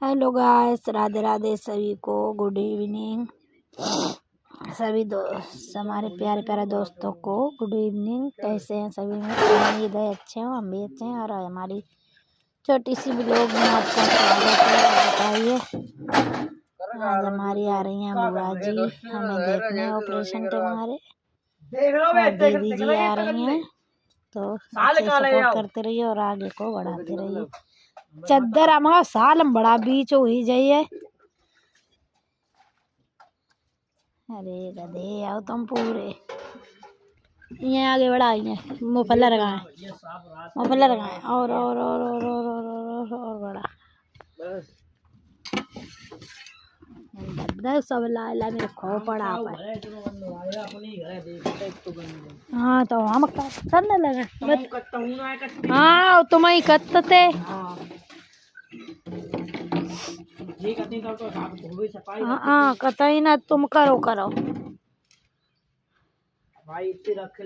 Hello guys, Radhe Radhe सभी को। Good evening सभी दोस्त, हमारे प्यारे प्यारे दोस्तों को गुड इवनिंग। कैसे हैं सभी? में उम्मीद है अच्छे हो, हम भी अच्छे हैं। और हमारी छोटी सी ब्लॉग में आपका स्वागत है। बताइए, आज हमारी आ रही हैं बुआ जी हमें देखने ऑपरेशन थे हमारे, और दीदी जी आ रही हैं। तो अच्छे सपोर्ट करते रहिए और आगे को बढ़ाते रहिए। चद्दर हमारा साल में बड़ा बीच हुई जाइए। अरे गधे आओ तुम पूरे ये आगे बढ़ाइए। मुफल्ला लगाए, मुफल्ला लगाए और बड़ा गद्दा सब ला मेरे खो पड़ा। हाँ तो हम करने लगे। हाँ तुम ही कत्ते हाँ कतई ना, तुम करो भाई।